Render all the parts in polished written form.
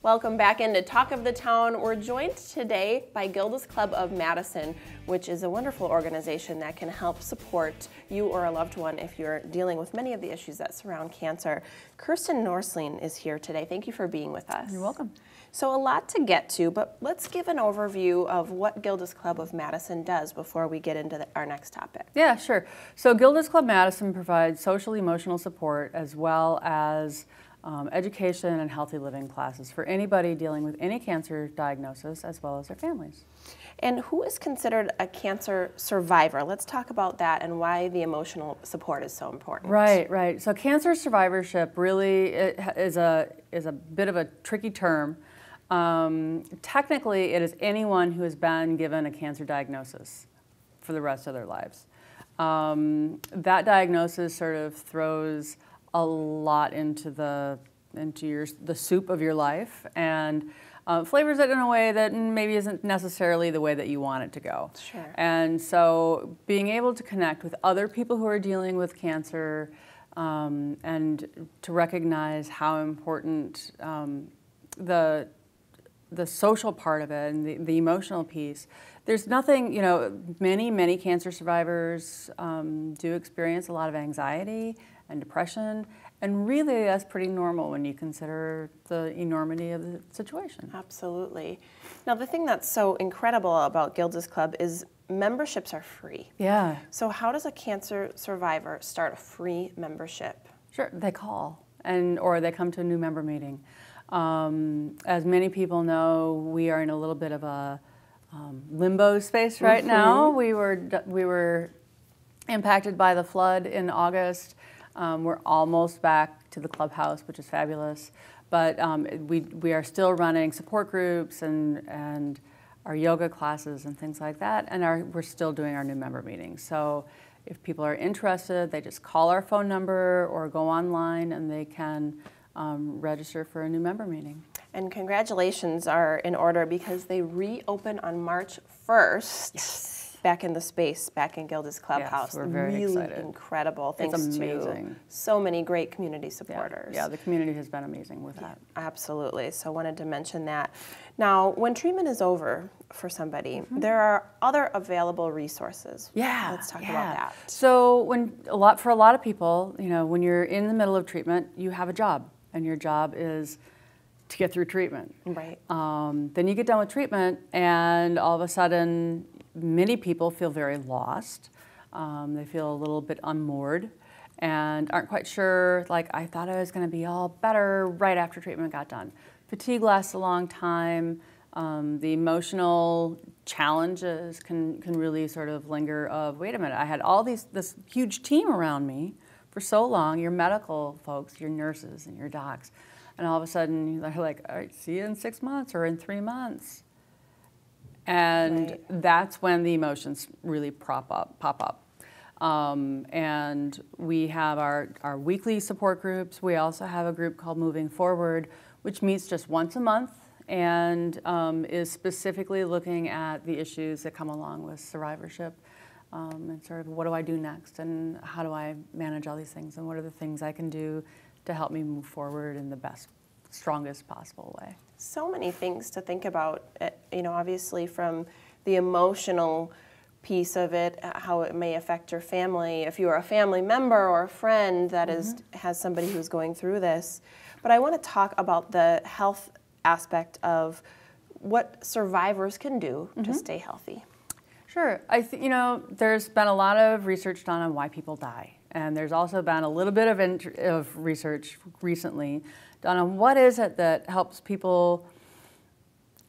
Welcome back into Talk of the Town. We're joined today by Gilda's Club of Madison, which is a wonderful organization that can help support you or a loved one if you're dealing with many of the issues that surround cancer. Kirsten Norsling is here today. Thank you for being with us. You're welcome. So a lot to get to, but let's give an overview of what Gilda's Club of Madison does before we get into our next topic. Yeah, sure. So Gilda's Club Madison provides social emotional support as well as education and healthy living classes for anybody dealing with any cancer diagnosis as well as their families. And who is considered a cancer survivor? Let's talk about that and why the emotional support is so important. Right. So cancer survivorship really is a bit of a tricky term. Technically, it is anyone who has been given a cancer diagnosis for the rest of their lives. That diagnosis sort of throws a lot into the soup of your life and flavors it in a way that maybe isn't necessarily the way that you want it to go. Sure. And so being able to connect with other people who are dealing with cancer and to recognize how important the social part of it and the emotional piece. There's nothing, many cancer survivors do experience a lot of anxiety and depression, and really that's pretty normal when you consider the enormity of the situation. Absolutely. Now the thing that's so incredible about Gilda's Club is memberships are free. Yeah. So how does a cancer survivor start a free membership? Sure, they call or they come to a new member meeting. As many people know, we are in a little bit of a limbo space right now. We were impacted by the flood in August. We're almost back to the clubhouse, which is fabulous. But we are still running support groups and our yoga classes and things like that. And we're still doing our new member meetings. So if people are interested, they just call our phone number or go online and they can register for a new member meeting. And congratulations are in order because they reopen on March 1st. Yes. Back in the space, back in Gilda's Clubhouse. Yes, we're very excited. Really incredible. Thanks it's amazing. To so many great community supporters. Yeah, the community has been amazing with that. Absolutely. So I wanted to mention that. Now, when treatment is over for somebody, there are other available resources. Yeah. Let's talk about that. So for a lot of people, when you're in the middle of treatment, you have a job, and your job is to get through treatment. Right. Then you get done with treatment, and all of a sudden, many people feel very lost. They feel a little bit unmoored and aren't quite sure, like, I thought I was going to be all better right after treatment got done. Fatigue lasts a long time. The emotional challenges can really sort of linger of, wait a minute, I had this huge team around me for so long, your medical folks, your nurses and your docs, and all of a sudden they're like, all right, see you in 6 months or in 3 months. And that's when the emotions really pop up. And we have our weekly support groups. We also have a group called Moving Forward, which meets just once a month and is specifically looking at the issues that come along with survivorship and sort of what do I do next and how do I manage all these things and what are the things I can do to help me move forward in the best, strongest possible way. So many things to think about, obviously from the emotional piece of it, how it may affect your family, if you are a family member or a friend that has somebody who's going through this. But I want to talk about the health aspect of what survivors can do to stay healthy. Sure. There's been a lot of research done on why people die. And there's also been a little bit of research recently done on what is it that helps people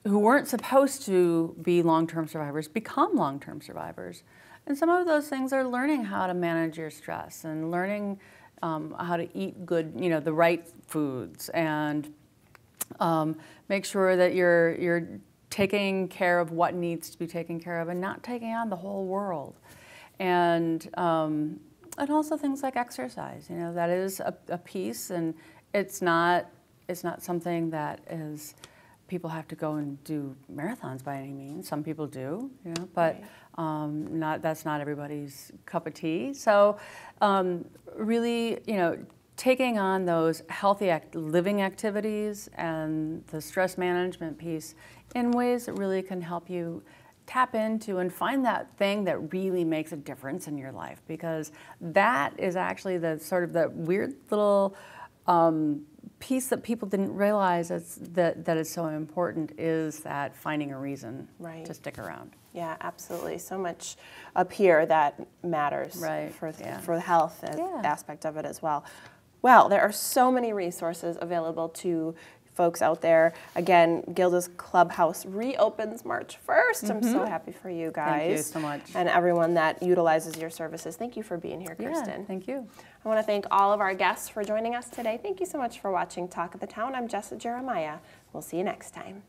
who weren't supposed to be long-term survivors become long-term survivors. And some of those things are learning how to manage your stress and learning how to eat good, the right foods and make sure that you're taking care of what needs to be taken care of and not taking on the whole world. And also things like exercise, that is a piece, and it's not something that people have to go and do marathons by any means. Some people do, but that's not everybody's cup of tea. So really, taking on those healthy living activities and the stress management piece in ways that really can help you tap into and find that thing that really makes a difference in your life, because that is actually the sort of the weird little piece that people didn't realize that is so important, is that finding a reason to stick around. Yeah, absolutely. So much up here that matters for the health aspect of it as well. Well, there are so many resources available to folks out there. Again, Gilda's Clubhouse reopens March 1st. I'm so happy for you guys. Thank you so much. And everyone that utilizes your services. Thank you for being here, Kirsten. Yeah, thank you. I want to thank all of our guests for joining us today. Thank you so much for watching Talk of the Town. I'm Jessa Jeremiah. We'll see you next time.